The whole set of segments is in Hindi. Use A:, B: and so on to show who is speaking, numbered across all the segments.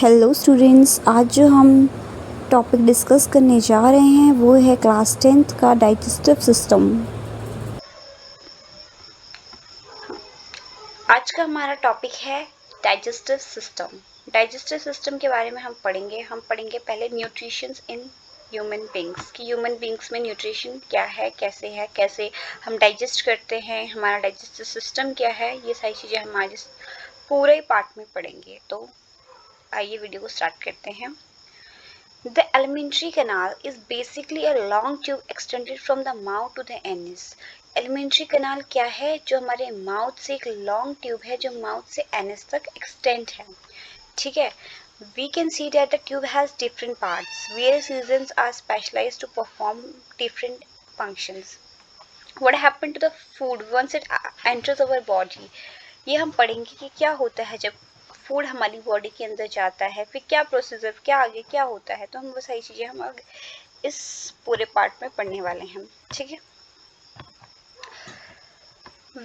A: हेलो स्टूडेंट्स, आज जो हम टॉपिक डिस्कस करने जा रहे हैं वो है क्लास 10th का डाइजेस्टिव सिस्टम।
B: आज का हमारा टॉपिक है डाइजेस्टिव सिस्टम। डाइजेस्टिव सिस्टम के बारे में हम पढ़ेंगे पहले न्यूट्रिशंस इन ह्यूमन बींग्स कि ह्यूमन बींग्स में न्यूट्रिशन क्या है, कैसे हम डाइजेस्ट करते हैं, हमारा डाइजेस्टिव सिस्टम क्या है, ये सारी चीज़ें हम आज इस पूरे पार्ट में पढ़ेंगे। तो आइए वीडियो को स्टार्ट करते हैं। The alimentary canal is basically a long tube extended from the mouth to the anus. Alimentary canal क्या है? जो हमारे माउथ से एक लॉन्ग ट्यूब है जो माउथ से एनस तक एक्सटेंड है। ठीक है, we can see that the tube has different parts. Various regions are specialized to perform different functions. What happened to the food once it enters our body? ये हम पढ़ेंगे कि क्या होता है जब फूड हमारी बॉडी के अंदर जाता है, फिर क्या प्रोसीजर, क्या आगे क्या होता है। तो हम वो सारी चीज़ें हम इस पूरे पार्ट में पढ़ने वाले हैं। ठीक है,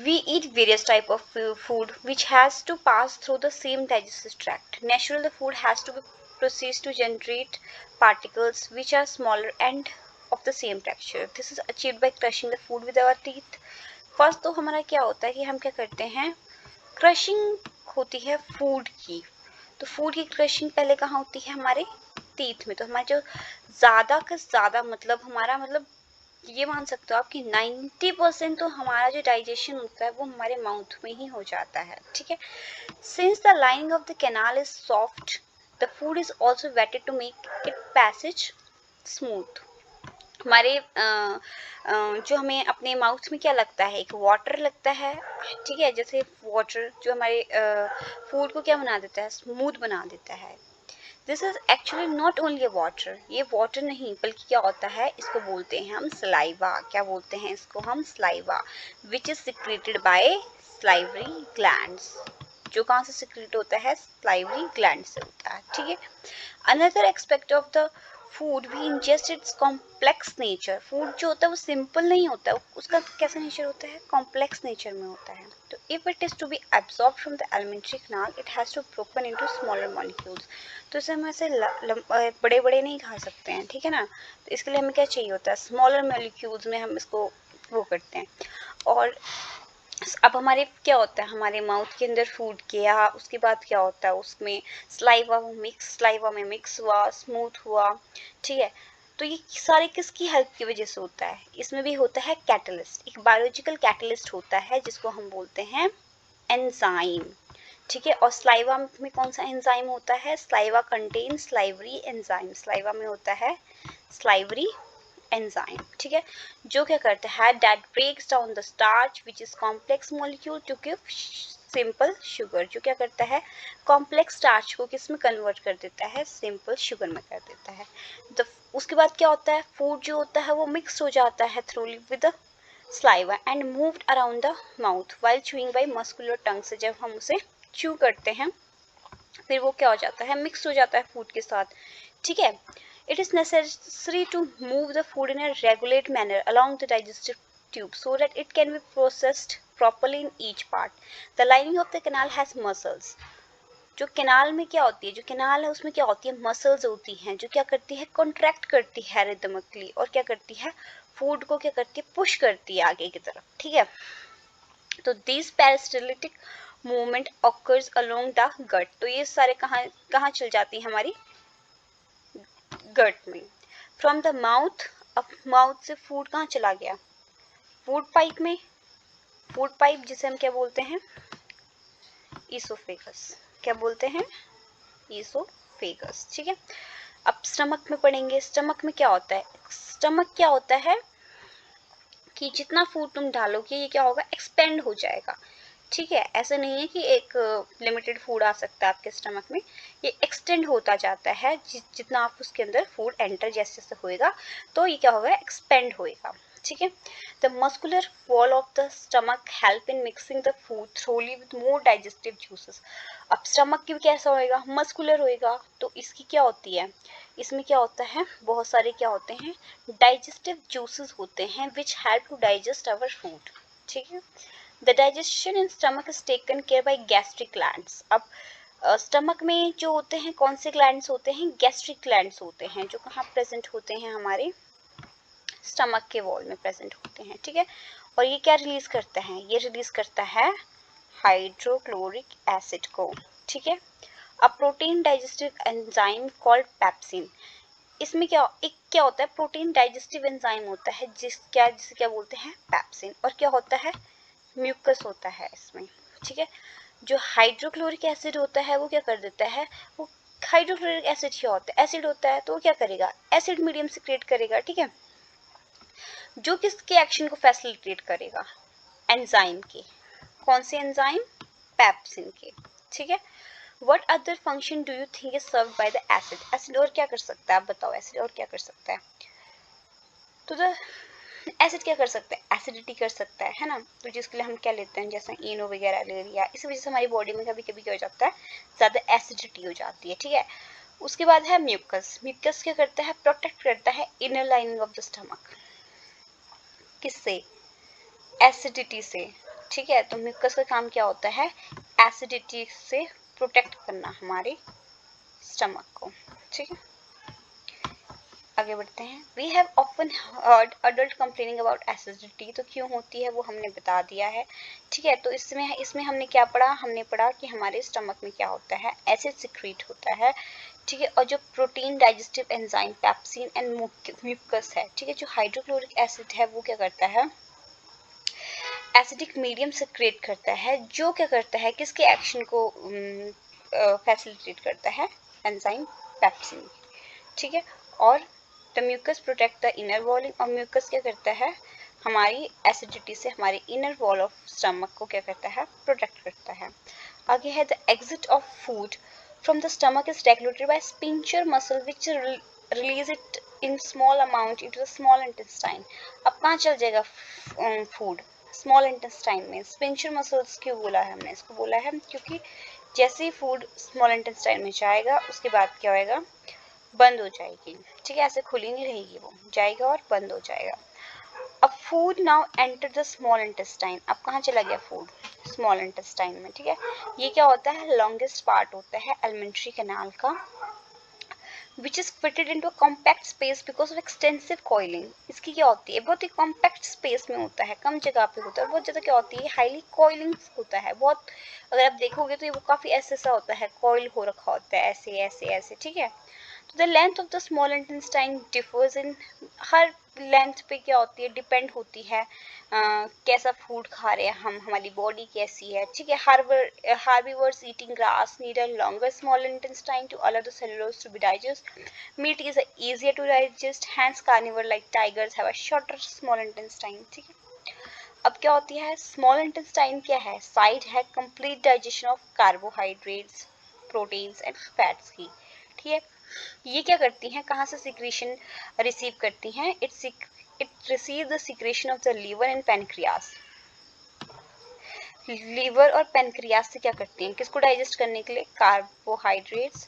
B: we eat various type of food which has to pass through the same digestive tract. Naturally, the food has to be processed to generate particles which are smaller and of the same texture. This is achieved by crushing the food with our teeth. First तो हमारा क्या होता है कि हम क्या करते हैं, क्रशिंग होती है फूड की। तो फूड की क्रशिंग पहले कहाँ होती है, हमारे टीथ में। तो हमारे जो ज़्यादा का ज़्यादा मतलब हमारा मतलब ये मान सकते हो आप कि 90% तो हमारा जो डाइजेशन होता है वो हमारे माउथ में ही हो जाता है। ठीक है, since the lining of the canal is soft the food is also wetted to make it passage smooth. हमारे जो हमें अपने माउथ में क्या लगता है, एक वाटर लगता है। ठीक है, जैसे वाटर जो हमारे फूड को क्या बना देता है, स्मूथ बना देता है। This is actually not only a water, ये वाटर नहीं बल्कि क्या होता है, इसको बोलते हैं हम सलाइवा। क्या बोलते हैं इसको हम, saliva, which is secreted by salivary glands. जो कहाँ से सिक्रेट होता है, सलाइवरी ग्लैंड से होता है। ठीक है, another expect of the food भी ingest its complex nature. Food जो होता है वो सिंपल नहीं होता है, उसका कैसा नेचर होता है, कॉम्प्लेक्स नेचर में होता है। तो if it is to be absorb from the alimentary canal it has to broken into smaller molecules. तो इसे हम ऐसे बड़े बड़े नहीं खा सकते हैं। ठीक है ना, तो इसके लिए हमें क्या चाहिए होता है, स्मॉलर मॉलिक्यूल्स में हम इसको वो करते हैं। और अब हमारे क्या होता है, हमारे माउथ के अंदर फूड गया, उसके बाद क्या होता है, उसमें स्लाइवा में मिक्स हुआ, स्मूथ हुआ। ठीक है, तो ये सारे किसकी हेल्प की वजह से होता है, इसमें भी होता है कैटलिस्ट, एक बायोलॉजिकल कैटलिस्ट होता है जिसको हम बोलते हैं एंजाइम। ठीक है, और स्लाइवा में कौन सा एंजाइम होता है, saliva contain salivary enzyme. Saliva में होता है स्लाइवरी एंजाइम। ठीक है, जो क्या करता है, that breaks down the starch which is complex molecule to give simple sugar. जो क्या करता है, कॉम्प्लेक्स स्टार्च को किस में कन्वर्ट कर देता है, सिंपल शुगर में कर देता है। उसके बाद क्या होता है, फूड जो होता है वो मिक्स हो जाता है थ्रूली with the saliva and moved around the mouth while chewing by muscular tongue। से जब हम उसे च्यू करते हैं फिर वो क्या हो जाता है, मिक्स हो जाता है फूड के साथ। ठीक है, it is necessary to move the food in a regulate manner along the digestive tube so that it can be processed properly in each part. The lining of the canal has muscles. जो कैनाल में क्या होती है, जो कैनाल है उसमें क्या होती है, मसल्स होती हैं जो क्या करती है, कॉन्ट्रैक्ट करती है रिदमिकली, और क्या करती है, फूड को क्या करती है, पुश करती है आगे की तरफ। ठीक है, तो this peristaltic movement occurs along the gut. तो ये सारे कहाँ कहाँ चल जाती है, हमारी गट में। फ्रॉम द माउथ, अब माउथ से फूड कहाँ चला गया, फूड पाइप में। फूड पाइप जिसे हम क्या बोलते हैं, ईसोफेगस। क्या बोलते हैं, ईसोफेगस। ठीक है, अब स्टमक में पढ़ेंगे। स्टमक में क्या होता है, स्टमक क्या होता है कि जितना फूड तुम डालोगे ये क्या होगा, एक्सपेंड हो जाएगा। ठीक है, ऐसा नहीं है कि एक लिमिटेड फूड आ सकता है आपके स्टमक में, ये एक्सटेंड होता जाता है जितना आप उसके अंदर फूड एंटर जैसे जैसे होएगा तो ये क्या होगा, एक्सपेंड होएगा। ठीक है, the muscular wall of the stomach help in mixing the food thoroughly with more digestive juices. अब स्टमक की कैसा होएगा, मस्कुलर होएगा, तो इसकी क्या होती है, इसमें क्या होता है, बहुत सारे क्या होते हैं, डाइजेस्टिव जूसेस होते हैं which help to digest our food. ठीक है, the digestion in stomach is taken care by gastric glands. अब स्टमक में जो होते हैं कौन से ग्लैंड्स होते हैं, गैस्ट्रिक ग्लैंड्स होते हैं, जो कहाँ प्रेजेंट होते हैं, हमारे स्टमक के वॉल में प्रेजेंट होते हैं, ठीक है। और ये क्या रिलीज करता है, ये रिलीज करता है हाइड्रोक्लोरिक एसिड को, ठीक है। A protein digestive enzyme called pepsin, इसमें क्या होता है, प्रोटीन डाइजेस्टिव एंजाइम होता है जिसे क्या बोलते हैं, पेप्सिन। और क्या होता है, म्यूकस होता है इसमें, ठीक है। जो हाइड्रोक्लोरिक एसिड होता है वो क्या कर देता है, वो हाइड्रोक्लोरिक एसिड क्या होता है, एसिड होता है, तो वो क्या करेगा, एसिड मीडियम से क्रिएट करेगा, ठीक है, जो किसके एक्शन को फैसिलिटेट करेगा, एंजाइम के, कौन से एंजाइम, पेप्सिन के, ठीक है। What other function do you think is served by the acid? Acid और क्या कर सकता है, आप बताओ, एसिड और क्या कर सकता है, तो एसिड क्या कर सकता है, एसिडिटी कर सकता है ना, तो जिसके लिए हम क्या लेते हैं, जैसे इनो वगैरह ले लिया, इस वजह से हमारी बॉडी में कभी कभी क्या हो जाता है, ज़्यादा एसिडिटी हो जाती है, ठीक है। उसके बाद है म्यूकस, म्यूकस क्या करता है, प्रोटेक्ट करता है inner lining of the stomach, किससे, एसिडिटी से, ठीक है। तो म्यूकस का काम क्या होता है, एसिडिटी से प्रोटेक्ट करना हमारे स्टमक को, ठीक है। आगे बढ़ते हैं। We have often heard adult complaining about acidity, तो क्यों होती है वो हमने बता दिया है, ठीक है। तो इसमें हमने क्या पढ़ा, हमने पढ़ा कि हमारे स्टमक में क्या होता है, एसिड सिक्रीट होता है, ठीक है। और जो protein digestive enzyme pepsin and mucus है, ठीक है, जो हाइड्रोक्लोरिक एसिड है वो क्या करता है, एसिडिक मीडियम से क्रिएट करता है, जो क्या करता है, किसके एक्शन को फैसिलिटेट करता है, एंजाइम पेप्सिन, ठीक है। और the mucus protect the inner wall, और म्यूकस क्या करता है, हमारी एसिडिटी से हमारी इनर वॉल ऑफ स्टमक को क्या करता है, प्रोटेक्ट करता है। आगे है the exit of food from the stomach is regulated bye sphincter muscle which release it in small amount into the small intestine. अब कहाँ चल जाएगा फूड, स्मॉल इंटेस्टाइन में। स्पिंचर मसल्स क्यों बोला है हमने, इसको बोला है क्योंकि जैसे ही फूड स्मॉल इंटेस्टाइन में जाएगा उसके बाद क्या होएगा, बंद हो जाएगी, ठीक है, ऐसे खुली नहीं रहेगी, वो जाएगा और बंद हो जाएगा। अब food now enter the small intestine, अब कहाँ चला गया फूड, स्मॉल इंटेस्टाइन में, ठीक है। ये क्या होता है, लॉन्गेस्ट पार्ट होता है एलिमेंट्री कैनाल का, which is fitted into a compact space because of extensive coiling। इसकी क्या होती है, बहुत ही कॉम्पैक्ट स्पेस में होता है, कम जगह पे होता है, बहुत ज़्यादा क्या होती है, हाईली कॉइलिंग होता है, बहुत, अगर आप देखोगे तो ये वो काफ़ी ऐसा होता है, कॉइल हो रखा होता है, ऐसे ऐसे ऐसे, ठीक है। तो the length of the small intestine differs in, her length पे क्या होती है, डिपेंड होती है कैसा फूड खा रहे हैं हम, हमारी बॉडी कैसी है, ठीक है। herbivores eating grass need a longer small intestine to allow the cellulose to be digested. Meat is easier to digest, hence carnivore like tigers have a shorter small intestine, ठीक है। अब क्या होती है, स्मॉल इंटेस्टाइन क्या है, साइड है complete digestion of carbohydrates, proteins and fats की, ठीक है। ये क्या करती हैं, कहाँ से सिक्रीशन रिसीव करती हैं, it receive the secretion of the liver and pancreas. Liver और पैनक्रियास से क्या करती हैं, किसको डाइजेस्ट करने के लिए, कार्बोहाइड्रेट्स,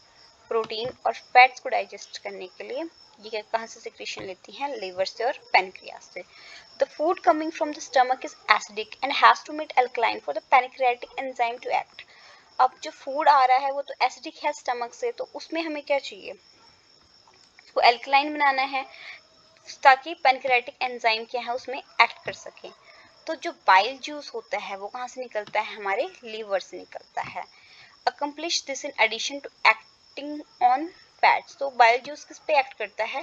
B: प्रोटीन और फैट्स को डाइजेस्ट करने के लिए ये कहाँ से सिक्रेशन लेती हैं, लीवर से और पैनक्रियास से। The food coming from the stomach is acidic and has to meet alkaline for the pancreatic enzyme to act. अब जो फूड आ रहा है वो तो एसिडिक है स्टमक से, तो उसमें हमें क्या चाहिए, उसको एल्कलाइन बनाना है ताकि पैनक्रियाटिक एंजाइम क्या है उसमें एक्ट कर सके। तो जो बाइल जूस होता है वो कहाँ से निकलता है, हमारे लीवर से निकलता है। Accomplish this in addition to acting on fats, तो बाइल जूस किस पे एक्ट करता है,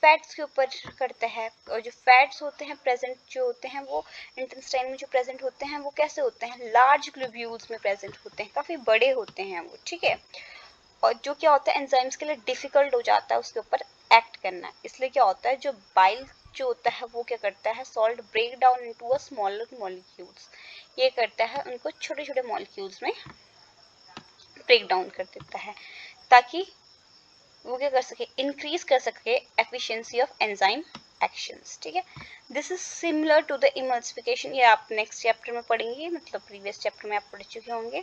B: फैट्स के ऊपर करता है। और जो फैट्स होते हैं प्रेजेंट जो होते हैं वो इंटेस्टाइन में जो प्रेजेंट होते हैं वो कैसे होते हैं, लार्ज ग्लोब्यूल्स में प्रेजेंट होते हैं, काफ़ी बड़े होते हैं वो, ठीक है। और जो क्या होता है एंजाइम्स के लिए डिफिकल्ट हो जाता है उसके ऊपर एक्ट करना, इसलिए क्या होता है, जो बाइल जो होता है वो क्या करता है, salt break down into a smaller molecules, ये करता है उनको छोटे छोटे मॉलिक्यूल्स में ब्रेक डाउन कर देता है ताकि वो क्या कर सके, इंक्रीज कर सके एफिशिएंसी ऑफ एंजाइम एक्शंस, ठीक है। This is similar to the emulsification, ये आप नेक्स्ट चैप्टर में पढ़ेंगे, मतलब प्रीवियस चैप्टर में आप पढ़ चुके होंगे।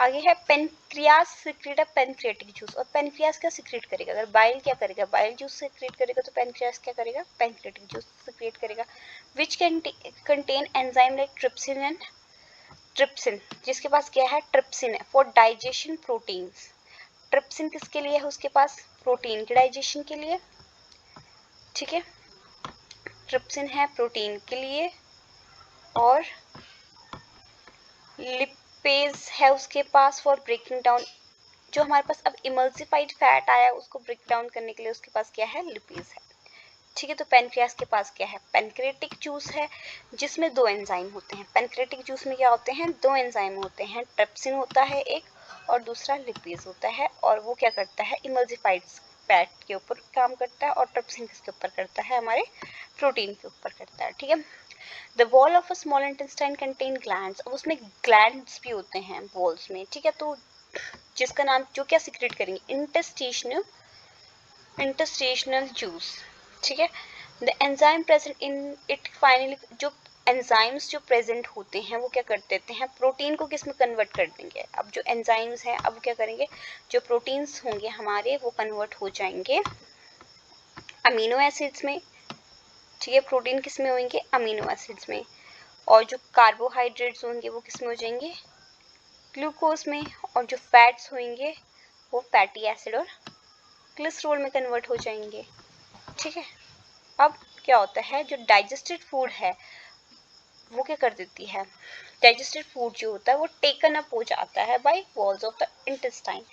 B: आगे है पेनक्रियास सिक्रेट अ पेनक्रियाटिक जूस, और पेनक्रियास क्या सिक्रेट करेगा, अगर बाइल क्या करेगा, बाइल जूस सिक्रेट करेगा, तो पेनक्रियास क्या करेगा, पेनक्रियाटिक जूस सिक्रेट करेगा, which can contain enzyme like trypsin and trypsin, जिसके पास क्या है, ट्रिप्सिन है फॉर डाइजेशन प्रोटीन्स। ट्रिप्सिन किसके लिए है उसके पास, प्रोटीन के डाइजेशन के लिए, ठीक है। ट्रिप्सिन है प्रोटीन के लिए, और लिपेज है उसके पास फॉर ब्रेकिंग डाउन, जो हमारे पास अब इमल्सिफाइड फैट आया उसको ब्रेक डाउन करने के लिए उसके पास क्या है, लिपेज है, ठीक है। तो पेनक्रियास के पास क्या है, पेनक्रेटिक जूस है, जिसमें 2 एंजाइम होते हैं। पेनक्रेटिक जूस में क्या होते हैं, 2 एंजाइम होते हैं, ट्रिप्सिन होता है एक और दूसरा लिपेज होता है, और वो क्या करता है, इमल्सिफाइड फैट के ऊपर काम करता है, और ट्रिप्सिन किसके ऊपर करता है, हमारे प्रोटीन के ऊपर करता है, ठीक है। The wall of a small intestine contain glands, अब उसमें ग्लैंड्स भी होते हैं वॉल्स में, ठीक है। तो जिसका नाम, जो क्या सिक्रेट करेंगे, इंटरस्टिशनल जूस, ठीक है। The enzyme present in it finally, जो एंजाइम्स जो प्रेजेंट होते हैं वो क्या कर देते हैं, प्रोटीन को किस में कन्वर्ट कर देंगे। अब जो एंजाइम्स हैं अब क्या करेंगे, जो प्रोटीन्स होंगे हमारे वो कन्वर्ट हो जाएंगे अमीनो एसिड्स में, ठीक है। प्रोटीन किस में होंगे, अमीनो एसिड्स में, और जो कार्बोहाइड्रेट्स होंगे वो किस में हो जाएंगे, ग्लूकोज में, और जो फैट्स होंगे वो फैटी एसिड और ग्लिसरॉल में कन्वर्ट हो जाएंगे, ठीक है। अब क्या होता है, जो डाइजेस्टेड फूड है वो क्या कर देती है, डाइजेस्टेड फूड जो होता है वो टेकन अप हो जाता है by walls of the intestine.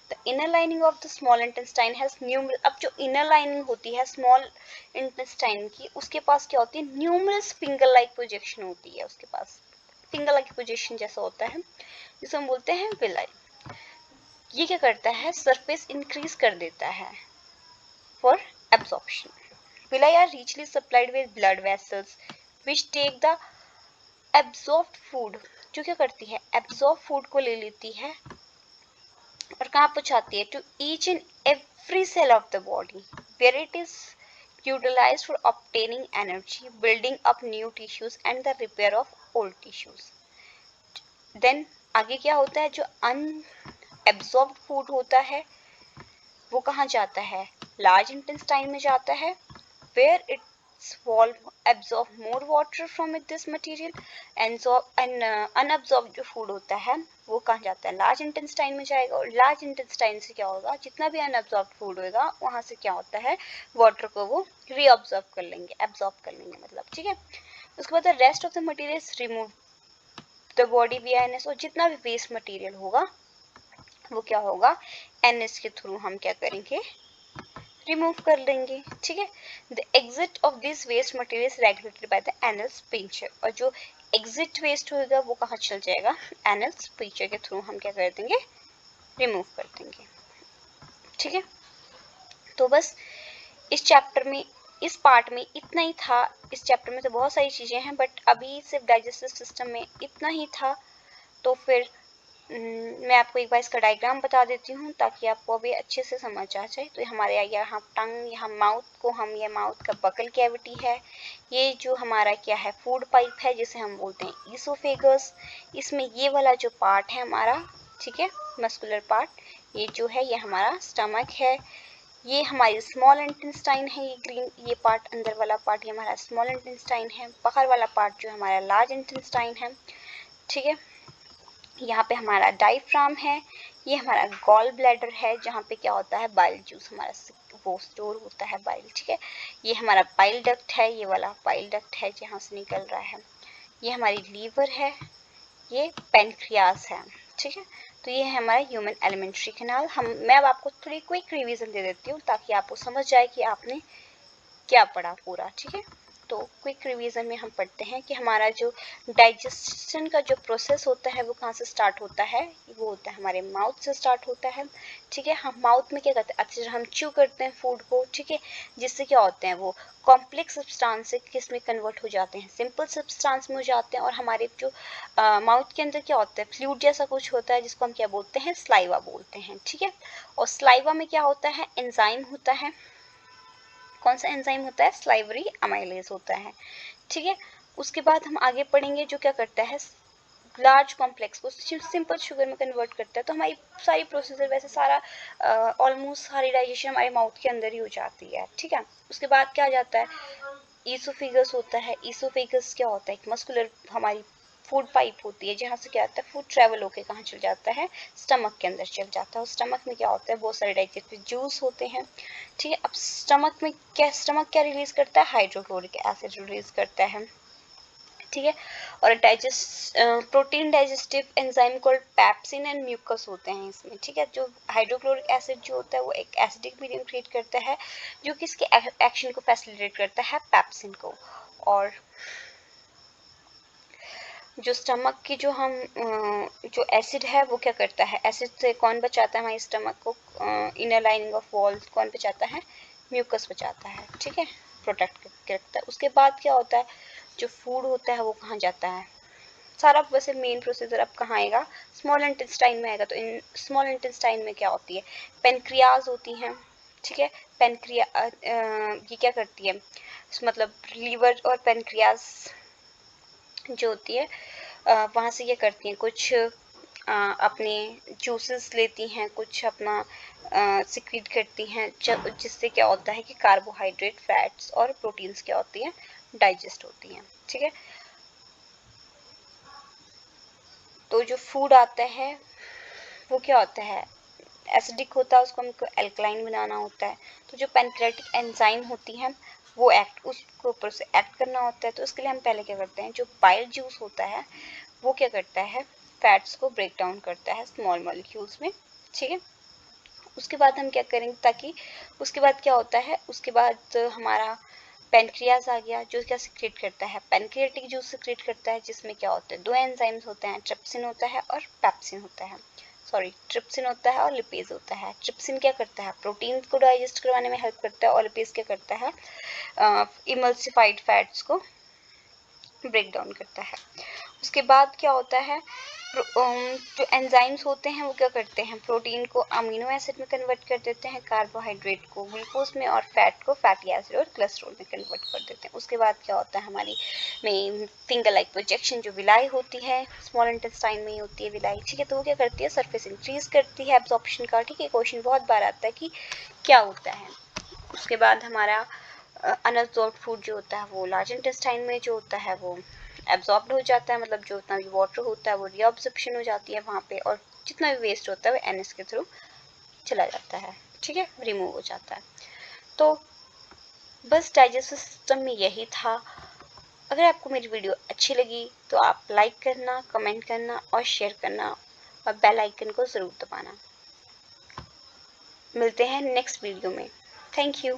B: The inner lining of the small intestine has numeral, अब जो इनर लाइनिंग होती है स्मॉल इंटेस्टाइन की, उसके पास क्या होती है, न्यूमरस फिंगर लाइक प्रोजेक्शन होती है उसके पास, फिंगर लाइक प्रोजेक्शन जैसा होता है, जिसे हम बोलते हैं विलाई। ये क्या करता है, सरफेस इंक्रीज कर देता है for absorption. Villi are richly supplied with blood vessels which take the absorbed food, जो क्या करती है, absorb food को ले लेती है और कहाँ पहुँचाती है, to each and every cell of the body where it is utilized for obtaining energy, building up new tissues and the repair of old tissues. Then आगे क्या होता है, जो unabsorbed food होता है वो कहाँ जाता है, लार्ज इंटेस्टाइन में जाता है, where its wall absorb more water from this material, and unabsorbed जो फूड होता है वो कहाँ जाता है, लार्ज इंटेस्टाइन में जाएगा, और लार्ज इंटेस्टाइन से क्या होगा, जितना भी अनअब्सॉर्ब फूड होगा वहां से क्या होता है, वाटर को वो रीअब्सॉर्ब कर लेंगे, एब्सॉर्ब कर लेंगे मतलब, ठीक है। उसके बाद rest of the material is remove the body VI NS, और जितना भी वेस्ट मटेरियल होगा वो क्या होगा, एनएस के थ्रू हम क्या करेंगे, रिमूव कर लेंगे, ठीक है। The exit of this waste material is regulated by the anal sphincter, और जो एग्जिट वेस्ट होगा वो कहाँ चल जाएगा, एनल स्पिंचर के थ्रू हम क्या कर देंगे, रिमूव कर देंगे, ठीक है। तो बस इस चैप्टर में, इस पार्ट में इतना ही था। इस चैप्टर में तो बहुत सारी चीजें हैं बट अभी सिर्फ डाइजेस्टिव सिस्टम में इतना ही था। तो फिर मैं आपको एक बार इसका डायग्राम बता देती हूँ ताकि आपको अभी अच्छे से समझ आ जाए। तो हमारे यहाँ टंग, यहाँ माउथ को हम, ये माउथ का बकल कैविटी है, ये जो हमारा क्या है, फूड पाइप है जिसे हम बोलते हैं ईसोफेगस। इसमें ये वाला जो पार्ट है हमारा, ठीक है, मस्कुलर पार्ट, ये जो है ये हमारा स्टमक है। ये हमारी स्मॉल इंटेस्टाइन है, ये ग्रीन, ये पार्ट अंदर वाला पार्ट ये हमारा स्मॉल इंटेस्टाइन है। बाहर वाला पार्ट जो हमारा लार्ज इंटेस्टाइन है, ठीक है। यहाँ पे हमारा डायफ्राम है, ये हमारा गॉल ब्लैडर है जहाँ पे क्या होता है, बाइल जूस हमारा वो स्टोर होता है बाइल, ठीक है। ये हमारा बाइल डक्ट है, ये वाला बाइल डक्ट है जहाँ से निकल रहा है। ये हमारी लीवर है, ये पेनक्रियास है, ठीक है। तो ये है हमारा ह्यूमन एलिमेंट्री कैनाल। मैं अब आपको थोड़ी क्विक रिवीजन दे देती हूँ ताकि आपको समझ जाए कि आपने क्या पढ़ा पूरा, ठीक है। तो क्विक रिवीजन में हम पढ़ते हैं कि हमारा जो डाइजेशन का जो प्रोसेस होता है वो कहाँ से स्टार्ट होता है, वो होता है हमारे माउथ से स्टार्ट होता है, ठीक है। हम माउथ में क्या करते हैं, अच्छा हम च्यू करते हैं फूड को, ठीक है, जिससे क्या होते हैं वो कॉम्प्लेक्स सब्सटेंस से किस में कन्वर्ट हो जाते हैं, सिंपल सब्सटेंस में हो जाते हैं। और हमारे जो माउथ के अंदर क्या होता है, फ्लूइड जैसा कुछ होता है जिसको हम क्या बोलते हैं, स्लाइवा बोलते हैं, ठीक है। और स्लाइवा में क्या होता है, एंजाइम होता है। कौन सा एंजाइम होता है, स्लाइवरी अमाइलेज होता है, ठीक है। उसके बाद हम आगे पढ़ेंगे जो क्या करता है, लार्ज कॉम्प्लेक्स को सिंपल शुगर में कन्वर्ट करता है। तो हमारी सारी प्रोसीजर वैसे सारा ऑलमोस्ट सारी डाइजेशन हमारे माउथ के अंदर ही हो जाती है, ठीक है। उसके बाद क्या आ जाता है, ईसोफेगस होता है। ईसोफेगस क्या होता है, एक मस्कुलर हमारी फूड पाइप होती है, जहाँ से क्या होता है फूड ट्रेवल होके कहाँ चल जाता है, स्टमक के अंदर चल जाता है। और स्टमक में क्या होता है, बहुत सारे डाइजेस्टिव जूस होते हैं, ठीक है। अब स्टमक क्या रिलीज करता है, हाइड्रोक्लोरिक एसिड रिलीज करता है, ठीक है। और protein digestive enzyme called pepsin and mucus होते हैं इसमें, ठीक है। जो हाइड्रोक्लोरिक एसिड जो होता है वो एक एसिडिक मीडियम क्रिएट करता है, जो कि इसके एक्शन को फैसिलिटेट करता है, पैप्सिन को। और जो स्टमक की जो एसिड है वो क्या करता है, एसिड से कौन बचाता है हमारे स्टमक को, इनर लाइनिंग ऑफ वॉल कौन बचाता है, म्यूकस बचाता है, ठीक है, प्रोटेक्ट करके रखता है। उसके बाद क्या होता है, जो फूड होता है वो कहाँ जाता है, सारा वैसे मेन प्रोसीजर अब कहाँ आएगा, स्मॉल इंटेस्टाइन में आएगा। तो इन स्मॉल इंटेस्टाइन में क्या होती है, पेनक्रियाज होती हैं, ठीक है। ये क्या करती है, मतलब लीवर और पेनक्रियाज जो होती है वहाँ से क्या करती हैं, कुछ अपने जूसेस लेती हैं, कुछ अपना सिक्रीट करती हैं, जिससे क्या होता है कि कार्बोहाइड्रेट, फैट्स और प्रोटीन्स क्या होती हैं, डाइजेस्ट होती हैं, ठीक है। तो जो फूड आता है वो क्या होता है, एसिडिक होता है, उसको हमको एल्कलाइन बनाना होता है। तो जो पैनक्रियाटिक एंजाइम होती हैं वो उसके ऊपर से एक्ट करना होता है। तो इसके लिए हम पहले क्या करते हैं, जो बाइल जूस होता है वो क्या करता है, फैट्स को ब्रेक डाउन करता है स्मॉल मॉलिक्यूल्स में, ठीक है। उसके बाद हम क्या करेंगे, ताकि उसके बाद क्या होता है, उसके बाद हमारा पेनक्रियाज आ गया, जो क्या सिक्रेट करता है, पेनक्रियाटिक जूस सिक्रेट करता है, जिसमें क्या होता है, दो एंजाइम्स होते हैं, ट्रिप्सिन होता है और पेप्सिन होता है, सॉरी ट्रिप्सिन होता है और लिपेज होता है। ट्रिप्सिन क्या करता है, प्रोटीन को डाइजेस्ट करवाने में हेल्प करता है, और लिपेज क्या करता है, इमल्सिफाइड फैट्स को ब्रेक डाउन करता है। उसके बाद क्या होता है, जो एंजाइम्स होते हैं वो क्या करते हैं, प्रोटीन को अमीनो एसिड में कन्वर्ट कर देते हैं, कार्बोहाइड्रेट को ग्लूकोज में, और फैट को फैटी एसिड और कोलेस्ट्रॉल में कन्वर्ट कर देते हैं। उसके बाद क्या होता है, हमारी में फिंगर लाइक प्रोजेक्शन, जो विलाई होती है स्मॉल इंटेस्टाइन में ही होती है विलाई, ठीक है। तो वो क्या करती है, सरफेस इंक्रीज करती है एब्जॉर्प्शन का, ठीक है। क्वेश्चन बहुत बार आता है कि क्या होता है। उसके बाद हमारा अनअब्जॉर्ब्ड फूड जो होता है वो लार्ज इंटेस्टाइन में जो होता है वो एब्जॉर्ब्ड हो जाता है, मतलब जो उतना भी वाटर होता है वो रीअब्जॉर्प्शन हो जाती है वहाँ पे, और जितना भी वेस्ट होता है वो एनएस के थ्रू चला जाता है, ठीक है, रिमूव हो जाता है। तो बस डाइजेस्टिव सिस्टम में यही था। अगर आपको मेरी वीडियो अच्छी लगी तो आप लाइक करना, कमेंट करना और शेयर करना, और बेल आइकन को ज़रूर दबाना। मिलते हैं नेक्स्ट वीडियो में। Thank you.